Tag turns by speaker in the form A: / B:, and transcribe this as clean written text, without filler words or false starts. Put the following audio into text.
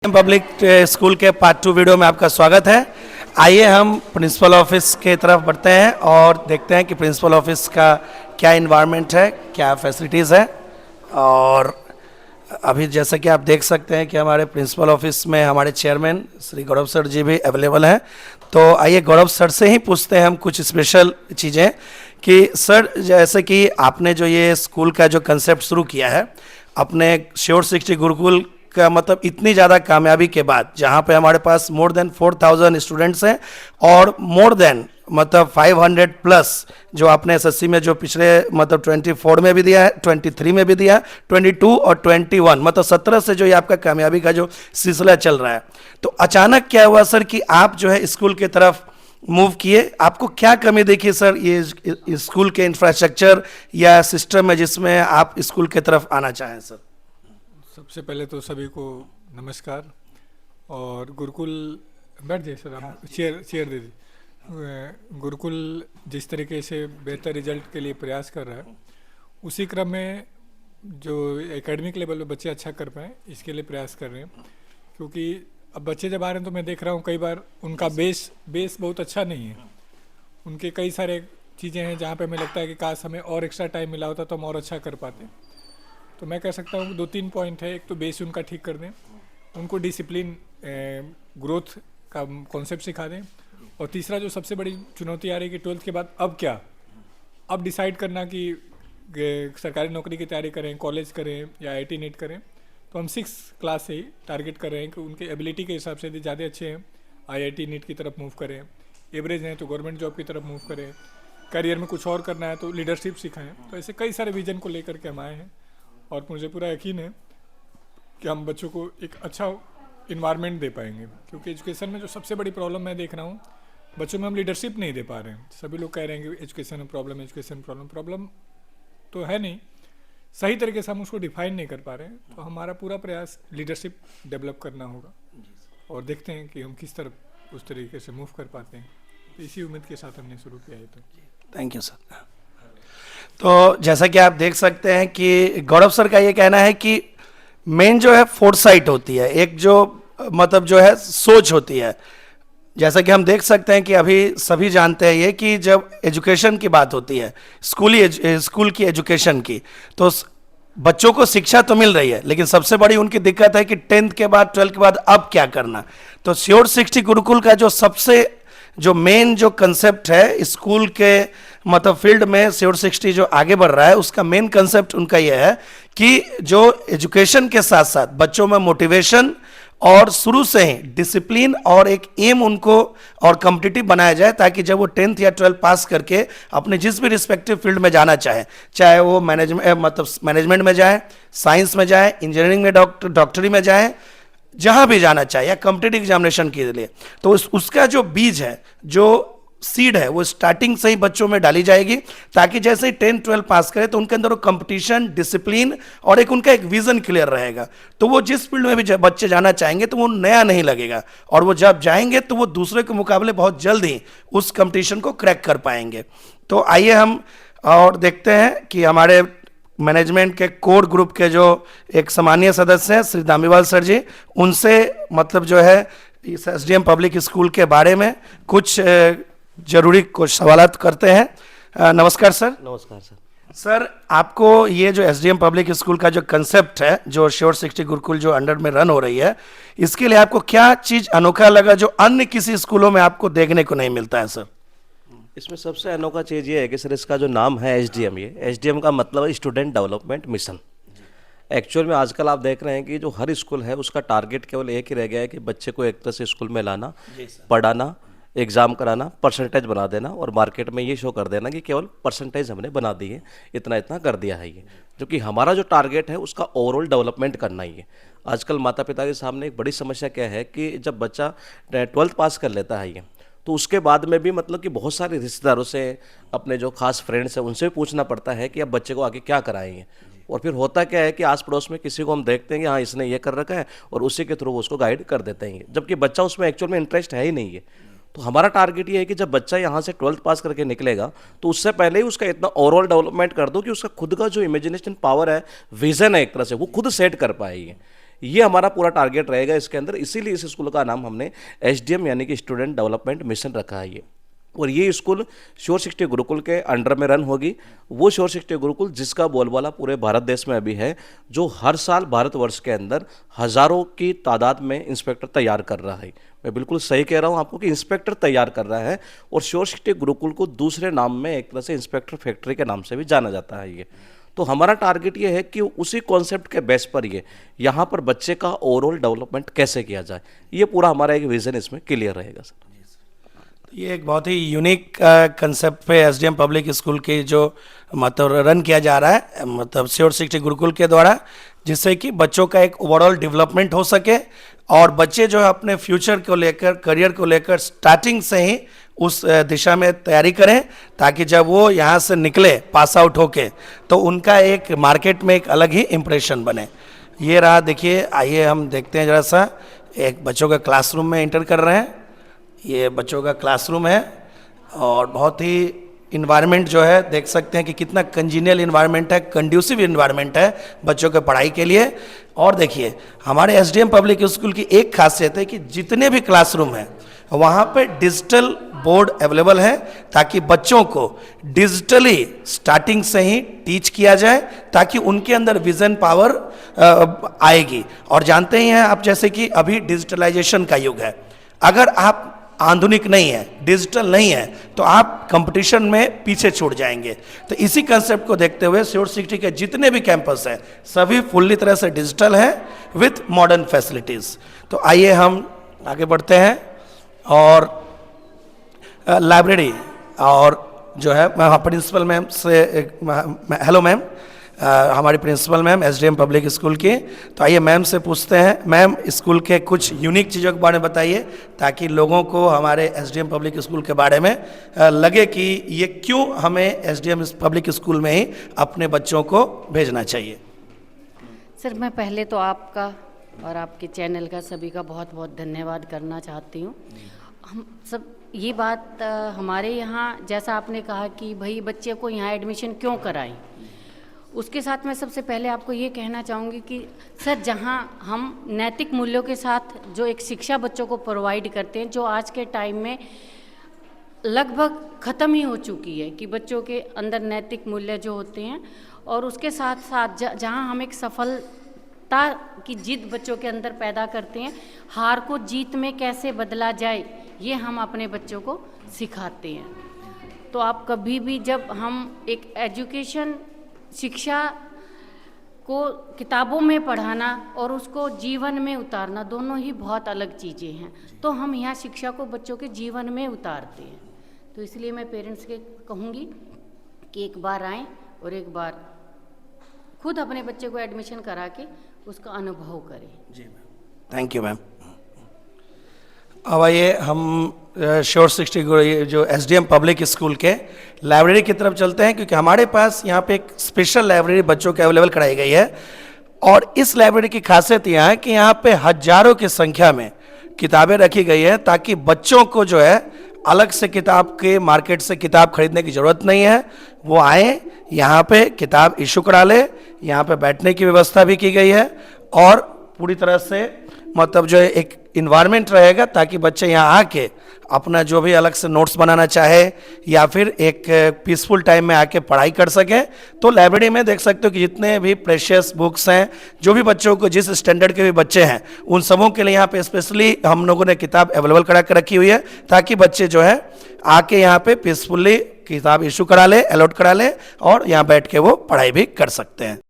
A: Public school के part 2 video में आपका स्वागत है। आइए हम प्रिंसिपल ऑफिस के तरफ बढ़ते हैं और देखते हैं कि प्रिंसिपल ऑफिस का क्या इन्वायरमेंट है, क्या फैसिलिटीज़ है। और अभी जैसा कि आप देख सकते हैं कि हमारे प्रिंसिपल ऑफिस में हमारे चेयरमैन श्री गौरव सर जी भी अवेलेबल हैं। तो आइए गौरव सर से ही पूछते हैं हम कुछ स्पेशल चीज़ें कि सर, जैसे कि आपने जो ये स्कूल का जो कंसेप्ट शुरू किया है अपने श्योर 60 गुरुकुल का, मतलब इतनी ज़्यादा कामयाबी के बाद, जहाँ पे हमारे पास मोर देन 4000 स्टूडेंट्स हैं और मोर देन 500 प्लस जो आपने एसएससी में जो पिछले 24 में भी दिया है, 23 में भी दिया है, 22 और 21 17 से जो ये आपका कामयाबी का जो सिलसिला चल रहा है। तो अचानक क्या हुआ सर कि आप जो है स्कूल की तरफ मूव किए? आपको क्या कमी देखी सर ये स्कूल के इंफ्रास्ट्रक्चर या सिस्टम में जिसमें आप स्कूल की तरफ आना चाहें सर?
B: सबसे पहले तो सभी को नमस्कार। और गुरुकुल, बैठ जाइए सर, आप चेयर दे दीजिए। गुरुकुल जिस तरीके से बेहतर रिजल्ट के लिए प्रयास कर रहा है, उसी क्रम में जो एकेडमिक लेवल पे बच्चे अच्छा कर पाएँ इसके लिए प्रयास कर रहे हैं। क्योंकि अब बच्चे जब आ रहे हैं तो मैं देख रहा हूँ कई बार उनका बेस बहुत अच्छा नहीं है। उनके कई सारे चीज़ें हैं जहाँ पे हमें लगता है कि काश हमें और एक्स्ट्रा टाइम मिला होता तो हम और अच्छा कर पाते। तो मैं कह सकता हूँ 2-3 पॉइंट है। एक तो बेस उनका ठीक कर दें, उनको डिसिप्लिन ग्रोथ का कॉन्सेप्ट सिखा दें। और तीसरा जो सबसे बड़ी चुनौती आ रही है कि 12th के बाद अब क्या, अब डिसाइड करना कि सरकारी नौकरी की तैयारी करें, कॉलेज करें या IIT नीट करें। तो हम 6 क्लास से ही टारगेट कर रहे हैं कि उनके एबिलिटी के हिसाब से यदि ज़्यादा अच्छे हैं IIT नीट की तरफ मूव करें, एवरेज हैं तो गवर्नमेंट जॉब की तरफ मूव करें, करियर में कुछ और करना है तो लीडरशिप सिखाएँ। तो ऐसे कई सारे विजन को लेकर के हम आए हैं और मुझे पूरा यकीन है कि हम बच्चों को एक अच्छा इन्वायरमेंट दे पाएंगे। क्योंकि एजुकेशन में जो सबसे बड़ी प्रॉब्लम मैं देख रहा हूँ, बच्चों में हम लीडरशिप नहीं दे पा रहे हैं। सभी लोग कह रहे हैं कि एजुकेशन में प्रॉब्लम तो है नहीं, सही तरीके से हम उसको डिफाइन नहीं कर पा रहे हैं। तो हमारा पूरा प्रयास लीडरशिप डेवलप करना होगा और देखते हैं कि हम किस तरफ उस तरीके से मूव कर पाते हैं। तो इसी उम्मीद के साथ हमने शुरू किया है। तो
A: थैंक यू सर। तो जैसा कि आप देख सकते हैं कि गौरव सर का ये कहना है कि मेन जो है फोरसाइट होती है, एक जो जो है सोच होती है। जैसा कि हम देख सकते हैं कि अभी सभी जानते हैं ये कि जब एजुकेशन की बात होती है, स्कूल की एजुकेशन की, तो बच्चों को शिक्षा तो मिल रही है, लेकिन सबसे बड़ी उनकी दिक्कत है कि 10th के बाद 12th के बाद अब क्या करना। तो श्योर 60 गुरुकुल का जो मेन जो कंसेप्ट है स्कूल के फील्ड में, श्योर 60 जो आगे बढ़ रहा है उसका मेन कंसेप्ट उनका यह है कि जो एजुकेशन के साथ साथ बच्चों में मोटिवेशन और शुरू से ही डिसिप्लिन और एक एम उनको और कॉम्पिटिटिव बनाया जाए, ताकि जब वो 10th या 12th पास करके अपने जिस भी रिस्पेक्टिव फील्ड में जाना चाहे वो मैनेजमेंट में जाए, साइंस में जाए, इंजीनियरिंग में, डॉक्टरी में जाए, जहां भी जाना चाहे या कॉम्पिटिटिव एग्जामिनेशन के लिए, तो उसका जो बीज है, जो सीड है, वो स्टार्टिंग से ही बच्चों में डाली जाएगी, ताकि जैसे ही 10th 12th पास करे तो उनके अंदर वो कंपटीशन, डिसिप्लिन और उनका एक विजन क्लियर रहेगा। तो वो जिस फील्ड में भी बच्चे जाना चाहेंगे तो वो नया नहीं लगेगा, और वो जब जाएंगे तो वो दूसरे के मुकाबले बहुत जल्द ही उस कंपटीशन को क्रैक कर पाएंगे। तो आइए हम और देखते हैं कि हमारे मैनेजमेंट के कोर ग्रुप के जो एक सम्मानीय सदस्य हैं श्री दामीवाल सर जी, उनसे जो है इस SDM पब्लिक स्कूल के बारे में कुछ जरूरी कुछ सवालात करते हैं। नमस्कार सर।
C: नमस्कार सर।
A: सर, आपको ये जो SDM पब्लिक स्कूल का जो कंसेप्ट है, जो श्योर 60 गुरुकुल जो अंडर में रन हो रही है, इसके लिए आपको क्या चीज अनोखा लगा जो अन्य किसी स्कूलों में आपको देखने को नहीं मिलता है सर?
C: इसमें सबसे अनोखा चीज़ ये है कि सर इसका जो नाम है SDM, ये SDM का मतलब है स्टूडेंट डेवलपमेंट मिशन। एक्चुअल में आजकल आप देख रहे हैं कि जो हर स्कूल है उसका टारगेट केवल एक ही रह गया है कि बच्चे को एक तरह से स्कूल में लाना, पढ़ाना, एग्ज़ाम कराना, परसेंटेज बना देना और मार्केट में ये शो कर देना कि केवल परसेंटेज हमने बना दी है, इतना इतना कर दिया है ये। जो कि हमारा जो टारगेट है उसका ओवरऑल डेवलपमेंट करना ही है। आजकल माता पिता के सामने एक बड़ी समस्या क्या है कि जब बच्चा 12th पास कर लेता है ये, तो उसके बाद में भी कि बहुत सारे रिश्तेदारों से, अपने जो खास फ्रेंड्स हैं उनसे भी पूछना पड़ता है कि अब बच्चे को आगे क्या कराएंगे। और फिर होता क्या है कि आस पड़ोस में किसी को हम देखते हैं कि हाँ इसने ये कर रखा है और उसी के थ्रू उसको गाइड कर देते हैं, जबकि बच्चा उसमें एक्चुअल में इंटरेस्ट है ही नहीं है। तो हमारा टारगेट ये है कि जब बच्चा यहाँ से 12th पास करके निकलेगा तो उससे पहले ही उसका इतना ओवरऑल डेवलपमेंट कर दो कि उसका खुद का जो इमेजिनेशन पावर है, विजन है एक तरह से, वो खुद सेट कर पाए। ये हमारा पूरा टारगेट रहेगा इसके अंदर, इसीलिए इस स्कूल का नाम हमने SDM यानी कि स्टूडेंट डेवलपमेंट मिशन रखा है ये। और ये स्कूल श्योर सिटी गुरुकुल के अंडर में रन होगी। वो श्योर सिटी गुरुकुल जिसका बोलबाला पूरे भारत देश में अभी है, जो हर साल भारतवर्ष के अंदर हजारों की तादाद में इंस्पेक्टर तैयार कर रहा है। मैं बिल्कुल सही कह रहा हूँ आपको कि इंस्पेक्टर तैयार कर रहा है। और श्योर सिटी गुरुकुल को दूसरे नाम में एक तरह से इंस्पेक्टर फैक्ट्री के नाम से भी जाना जाता है ये। तो हमारा टारगेट ये है कि उसी कॉन्सेप्ट के बेस पर ये यहाँ पर बच्चे का ओवरऑल डेवलपमेंट कैसे किया जाए, ये पूरा हमारा एक विजन इसमें क्लियर रहेगा सर।
A: ये एक बहुत ही यूनिक कंसेप्ट पे SDM पब्लिक स्कूल की जो मतलब रन किया जा रहा है, मतलब श्योर सिटी गुरुकुल के द्वारा, जिससे कि बच्चों का एक ओवरऑल डेवलपमेंट हो सके और बच्चे जो है अपने फ्यूचर को लेकर, करियर को लेकर स्टार्टिंग से ही उस दिशा में तैयारी करें, ताकि जब वो यहाँ से निकले पास आउट होके तो उनका एक मार्केट में एक अलग ही इम्प्रेशन बने। ये रहा, देखिए, आइए हम देखते हैं जरा सा, एक बच्चों का क्लासरूम में एंटर कर रहे हैं। ये बच्चों का क्लासरूम है और बहुत ही इन्वायरमेंट जो है देख सकते हैं कि कितना कंजीनियल इन्वायरमेंट है, कंड्यूसिव इन्वायरमेंट है बच्चों के पढ़ाई के लिए। और देखिए, हमारे SDM पब्लिक स्कूल की एक खासियत है कि जितने भी क्लासरूम हैं वहाँ पे डिजिटल बोर्ड अवेलेबल है, ताकि बच्चों को डिजिटली स्टार्टिंग से ही टीच किया जाए, ताकि उनके अंदर विजन पावर आएगी। और जानते ही हैं आप, जैसे कि अभी डिजिटलाइजेशन का युग है, अगर आप आधुनिक नहीं है, डिजिटल नहीं है, तो आप कंपटीशन में पीछे छूट जाएंगे। तो इसी कंसेप्ट को देखते हुए श्योर सिटी के जितने भी कैंपस हैं सभी फुल्ली तरह से डिजिटल हैं विथ मॉडर्न फैसिलिटीज़। तो आइए हम आगे बढ़ते हैं और लाइब्रेरी और जो है मैं प्रिंसिपल मैम से, हेलो मैम, हमारी principal ma'am SDM public school की। तो आइए मैम से पूछते हैं, मैम स्कूल के कुछ यूनिक चीज़ों के बारे में बताइए, ताकि लोगों को हमारे SDM पब्लिक स्कूल के बारे में लगे कि ये क्यों हमें SDM पब्लिक स्कूल में ही अपने बच्चों को भेजना चाहिए।
D: सर, मैं पहले तो आपका और आपके चैनल का सभी का बहुत बहुत धन्यवाद करना चाहती हूँ। हम सब ये बात हमारे यहाँ, जैसा आपने कहा कि भाई बच्चे को यहाँ एडमिशन क्यों कराएं, उसके साथ मैं सबसे पहले आपको ये कहना चाहूँगी कि सर, जहाँ हम नैतिक मूल्यों के साथ जो एक शिक्षा बच्चों को प्रोवाइड करते हैं, जो आज के टाइम में लगभग ख़त्म ही हो चुकी है, कि बच्चों के अंदर नैतिक मूल्य जो होते हैं, और उसके साथ साथ जहाँ हम एक सफलता की जिद बच्चों के अंदर पैदा करते हैं, हार को जीत में कैसे बदला जाए, ये हम अपने बच्चों को सिखाते हैं। तो आप कभी भी, जब हम एक एजुकेशन, शिक्षा को किताबों में पढ़ाना और उसको जीवन में उतारना, दोनों ही बहुत अलग चीज़ें हैं। तो हम यहाँ शिक्षा को बच्चों के जीवन में उतारते हैं। तो इसलिए मैं पेरेंट्स के कहूँगी कि एक बार आएँ और एक बार खुद अपने बच्चे को एडमिशन करा के उसका अनुभव करें।
A: जी मैम, थैंक यू मैम। अब आइए हम श्योर सिटी जो SDM पब्लिक स्कूल के लाइब्रेरी की तरफ चलते हैं, क्योंकि हमारे पास यहाँ पे एक स्पेशल लाइब्रेरी बच्चों के अवेलेबल कराई गई है। और इस लाइब्रेरी की खासियत यह है कि यहाँ पे हजारों की संख्या में किताबें रखी गई है, ताकि बच्चों को जो है अलग से किताब के मार्केट से किताब खरीदने की ज़रूरत नहीं है। वो आए, यहाँ पे किताब इशू करा ले, यहाँ पे बैठने की व्यवस्था भी की गई है और पूरी तरह से मतलब जो है एक इन्वायरमेंट रहेगा, ताकि बच्चे यहाँ आके अपना जो भी अलग से नोट्स बनाना चाहे या फिर एक पीसफुल टाइम में आके पढ़ाई कर सकें। तो लाइब्रेरी में देख सकते हो कि जितने भी प्रेशियस बुक्स हैं, जो भी बच्चों को जिस स्टैंडर्ड के भी बच्चे हैं, उन सबों के लिए यहाँ पे स्पेशली हम लोगों ने किताब अवेलेबल करा के रखी हुई है, ताकि बच्चे जो है आके यहाँ पे पीसफुली किताब इशू करा ले, अलॉट करा ले और यहाँ बैठ के वो पढ़ाई भी कर सकते हैं।